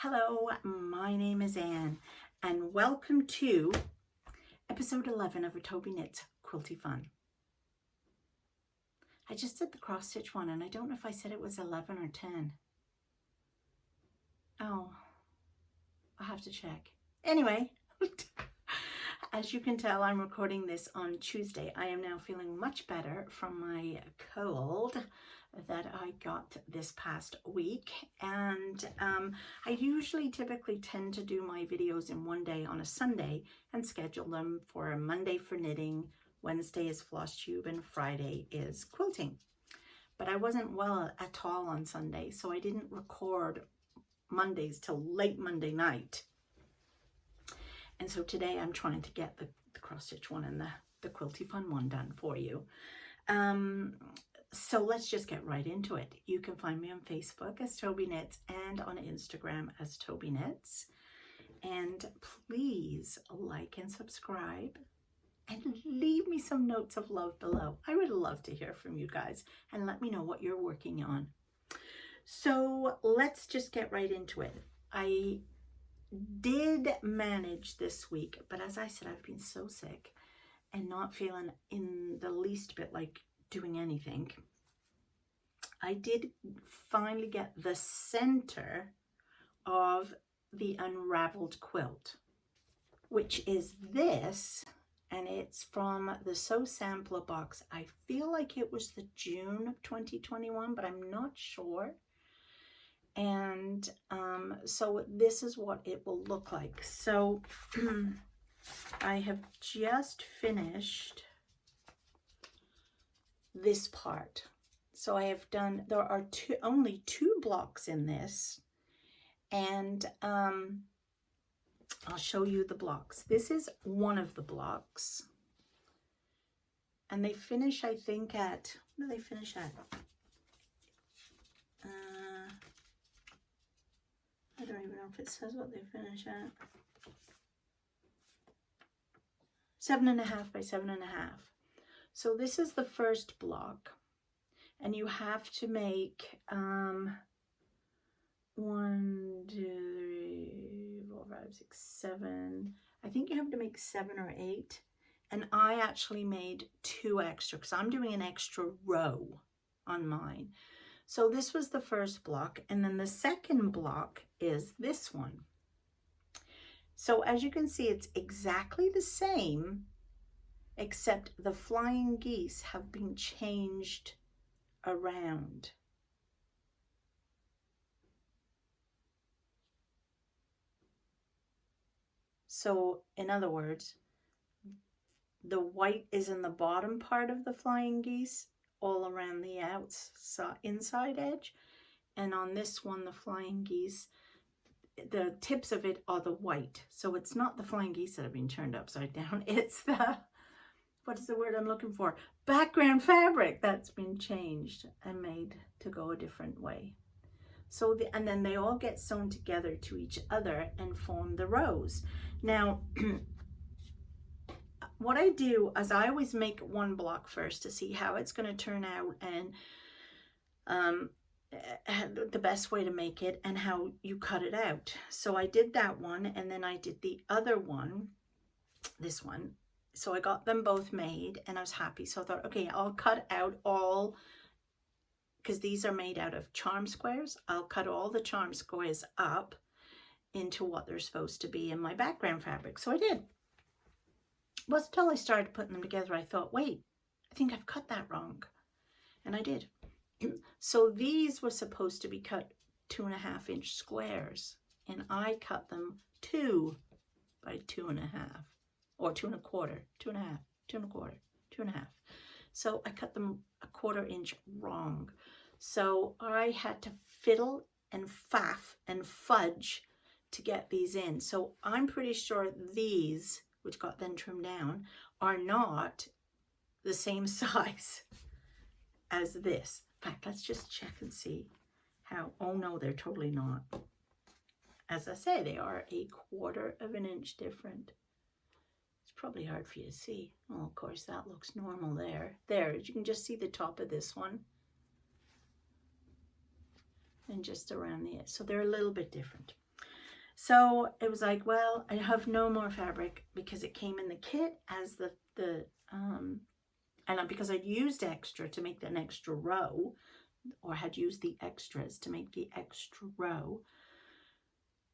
Hello, my name is Anne, and welcome to episode 11 of a Tobyknits Quilty Fun. I just did the cross stitch one, and I don't know if I said it was 11 or 10. Oh, I'll have to check. Anyway, as you can tell, I'm recording this on Tuesday. I am now feeling much better from my cold that I got this past week, and I typically tend to do my videos in one day on a Sunday and schedule them for Monday for knitting, Wednesday is floss tube, and Friday is quilting. But I wasn't well at all on Sunday, so I didn't record Mondays till late Monday night. And so today I'm trying to get the cross stitch one and the Quilty Fun one done for you. So let's just get right into it. You can find me on Facebook as Tobyknits and on Instagram as Tobyknits. And please like and subscribe and leave me some notes of love below. I would love to hear from you guys and let me know what you're working on. So let's just get right into it. I did manage this week, but as I said, I've been so sick and not feeling in the least bit like doing anything. I did finally get the center of the Unravelled quilt, which is this, and it's from the Sew Sampler box. I feel like it was the June of 2021, but I'm not sure. And so this is what it will look like. So I have just finished this part. So I have done, there are only two blocks in this, and I'll show you the blocks. This is one of the blocks, and they finish, I think, at, what do they finish at? I don't even know if it says what they finish at. 7.5 by 7.5. So this is the first block, and you have to make 1, 2, 3, 4, 5, 6, 7. I think you have to make 7 or 8, and I actually made 2 extra because I'm doing an extra row on mine. So this was the first block, and then the second block is this one. So as you can see, it's exactly the same, except the flying geese have been changed around. So in other words, the white is in the bottom part of the flying geese, all around the inside edge, and on this one, the flying geese, the tips of it are the white. So it's not the flying geese that have been turned upside down, it's the, what is the word I'm looking for? Background fabric that's been changed and made to go a different way. So and then they all get sewn together to each other and form the rows. Now, what I do is I always make one block first to see how it's going to turn out, and the best way to make it and how you cut it out. So I did that one, and then I did the other one, this one. So I got them both made, and I was happy. So I thought, okay, I'll cut out all, because these are made out of charm squares. I'll cut all the charm squares up into what they're supposed to be in my background fabric. So I did. It wasn't until I started putting them together I thought, wait, I think I've cut that wrong. And I did. So these were supposed to be cut 2.5-inch squares, and I cut them 2 by 2.5, or 2 1/4, 2.5, 2 1/4, 2.5. So I cut them 1/4 inch wrong. So I had to fiddle and faff and fudge to get these in. So I'm pretty sure these, which got then trimmed down, are not the same size as this. In fact, let's just check and see how, oh no, they're totally not. As I say, they are 1/4 of an inch different. It's probably hard for you to see. Oh, of course, that looks normal there. There, you can just see the top of this one. And just around the edge. So they're a little bit different. So it was like, well, I have no more fabric because it came in the kit as and because I'd used extra to make an extra row, or had used the extras to make the extra row,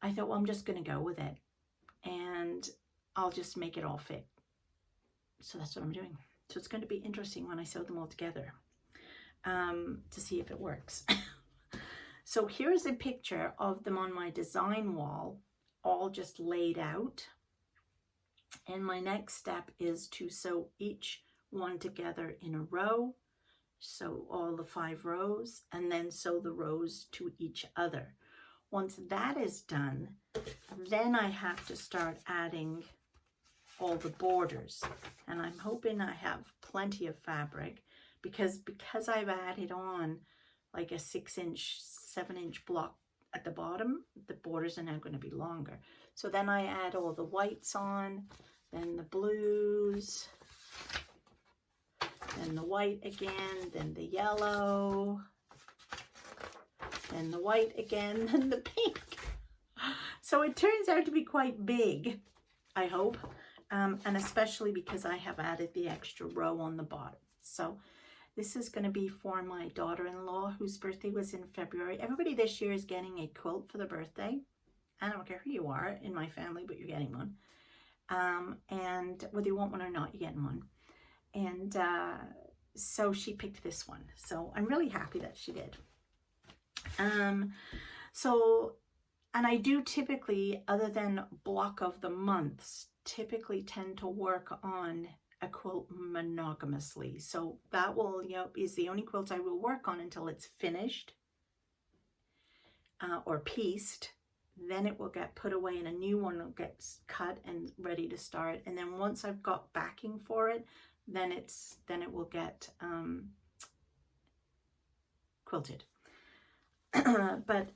I thought, well, I'm just going to go with it and I'll just make it all fit. So that's what I'm doing. So it's going to be interesting when I sew them all together to see if it works. So here's a picture of them on my design wall, all just laid out. And my next step is to sew each one together in a row. Sew all the 5 rows and then sew the rows to each other. Once that is done, then I have to start adding all the borders. And I'm hoping I have plenty of fabric because I've added on like a 6-inch, 7-inch block at the bottom, the borders are now going to be longer. So then I add all the whites on, then the blues, then the white again, then the yellow, then the white again, then the pink. So it turns out to be quite big, I hope, and especially because I have added the extra row on the bottom. So this is going to be for my daughter-in-law whose birthday was in February. Everybody this year is getting a quilt for their birthday. I don't care who you are in my family, but you're getting one. And whether you want one or not, you're getting one. And so she picked this one. So I'm really happy that she did. And I do typically, other than block of the months, typically tend to work on a quilt monogamously. So that will, is the only quilt I will work on until it's finished or pieced. Then it will get put away and a new one gets cut and ready to start. And then once I've got backing for it, then it will get quilted. But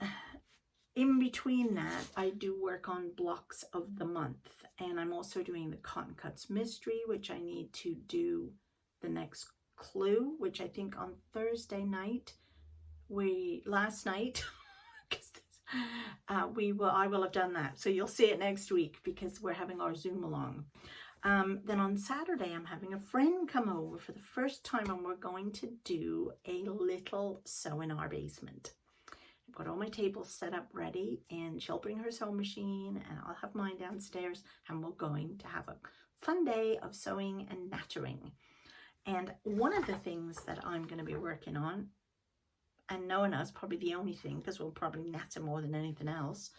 in between that, I do work on blocks of the month, and I'm also doing the Cotton Cuts Mystery, which I need to do the next clue, which I think on Thursday night, last night, I will have done that. So you'll see it next week because we're having our Zoom along. Then on Saturday, I'm having a friend come over for the first time, and we're going to do a little sew in our basement. I've got all my tables set up ready, and she'll bring her sewing machine and I'll have mine downstairs, and we're going to have a fun day of sewing and nattering. And one of the things that I'm going to be working on, and knowing us, probably the only thing, because we'll probably natter more than anything else,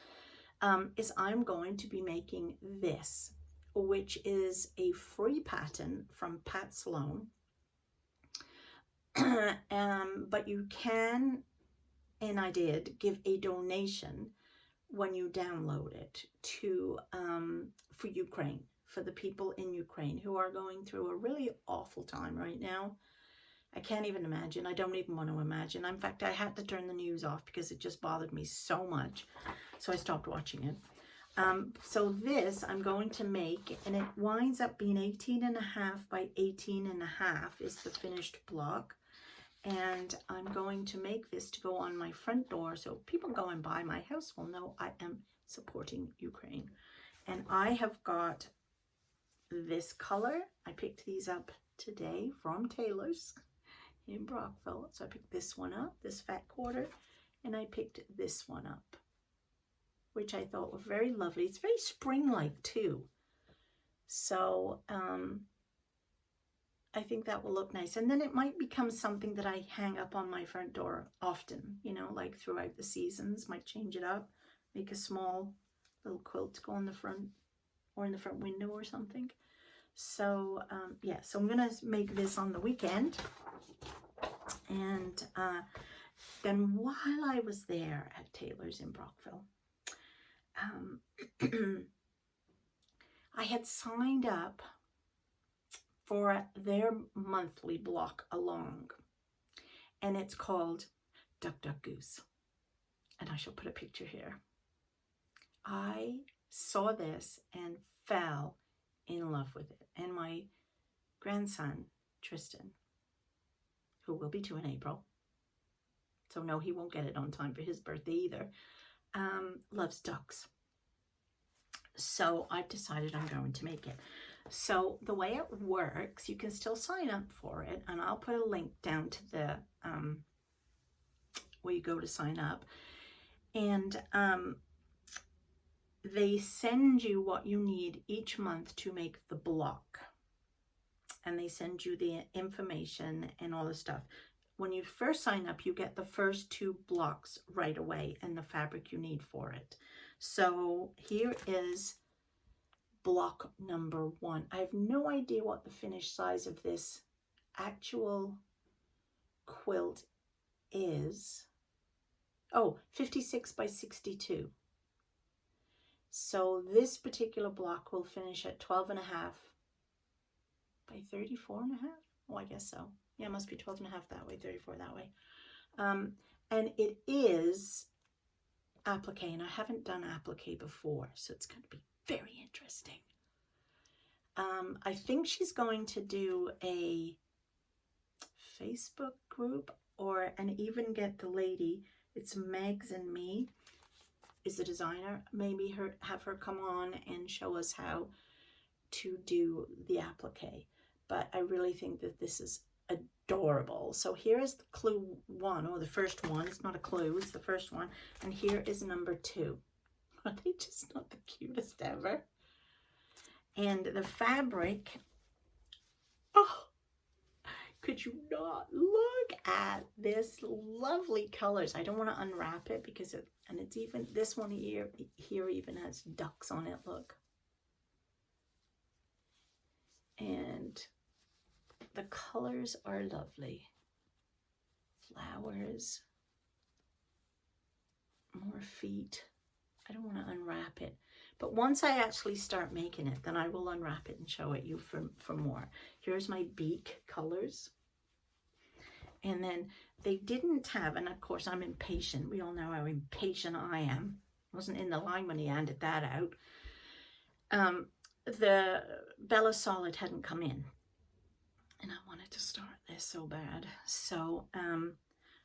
is I'm going to be making this, which is a free pattern from Pat Sloan. But you can, and I did, give a donation when you download it to for Ukraine, for the people in Ukraine who are going through a really awful time right now. I can't even imagine. I don't even want to imagine. In fact, I had to turn the news off because it just bothered me so much. So I stopped watching it. So this I'm going to make, and it winds up being 18.5 by 18.5 is the finished block. And I'm going to make this to go on my front door, so people going by my house will know I am supporting Ukraine. And I have got this color. I picked these up today from Taylor's in Brockville. So I picked this one up, this fat quarter, and I picked this one up, which I thought were very lovely. It's very spring-like too. So I think that will look nice. And then it might become something that I hang up on my front door often, like throughout the seasons. Might change it up, make a small little quilt to go on the front or in the front window or something. So yeah, so I'm gonna make this on the weekend. And then while I was there at Taylor's in Brockville, I had signed up for their monthly block along, and it's called Duck Duck Goose, and I shall put a picture here. I saw this and fell in love with it, and my grandson Tristan, who will be 2 in April, so no, he won't get it on time for his birthday either, loves ducks. So I've decided I'm going to make it. So the way it works, you can still sign up for it, and I'll put a link down to the where you go to sign up, and they send you what you need each month to make the block, and they send you the information and all the stuff. When you first sign up, you get the first 2 blocks right away and the fabric you need for it. So here is block number 1. I have no idea what the finished size of this actual quilt is. Oh, 56 by 62. So this particular block will finish at 12.5 by 34.5. Oh, I guess so. Yeah, it must be 12.5 that way, 34 that way. And it is applique, and I haven't done applique before, so it's going to be very interesting. I think she's going to do a Facebook group, and even get the lady, it's Megs and Me, is the designer, maybe have her come on and show us how to do the applique. But I really think that this is adorable. So here is the clue 1, or the first one. It's not a clue, it's the first one. And here is number 2. Are they just not the cutest ever? And the fabric, oh, could you not look at this lovely colors? I don't want to unwrap it because it's even, this one here even has ducks on it, look. And the colors are lovely. Flowers, more feet. I don't want to unwrap it. But once I actually start making it, then I will unwrap it and show it you for more. Here's my beak colors. And then they didn't have, and of course I'm impatient. We all know how impatient I am. I wasn't in the line when he handed that out. The Bella Solid hadn't come in. And I wanted to start this so bad. So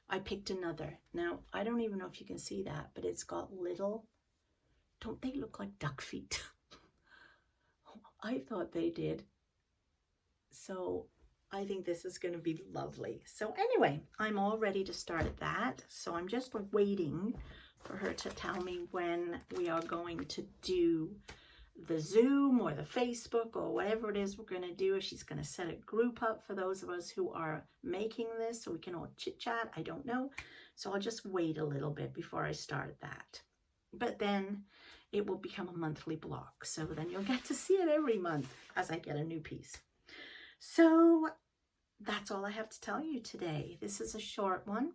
I picked another. Now, I don't even know if you can see that, but it's got little, don't they look like duck feet? I thought they did. So I think this is going to be lovely. So anyway, I'm all ready to start that. So I'm just waiting for her to tell me when we are going to do the Zoom or the Facebook or whatever it is we're going to do. If she's going to set a group up for those of us who are making this so we can all chit chat, I don't know. So I'll just wait a little bit before I start that. But then it will become a monthly block. So then you'll get to see it every month as I get a new piece. So that's all I have to tell you today. This is a short one.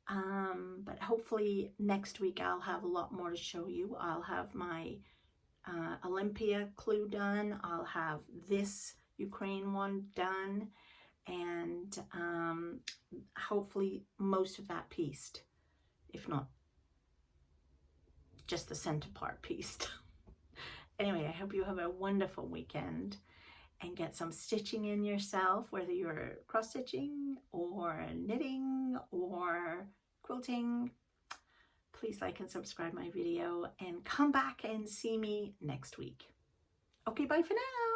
But hopefully next week I'll have a lot more to show you. I'll have my Olympia clue done. I'll have this Ukraine one done, and hopefully most of that pieced, if not just the center part pieced. Anyway, I hope you have a wonderful weekend and get some stitching in yourself, whether you're cross stitching or knitting or quilting. Please like and subscribe my video and come back and see me next week. Okay, bye for now.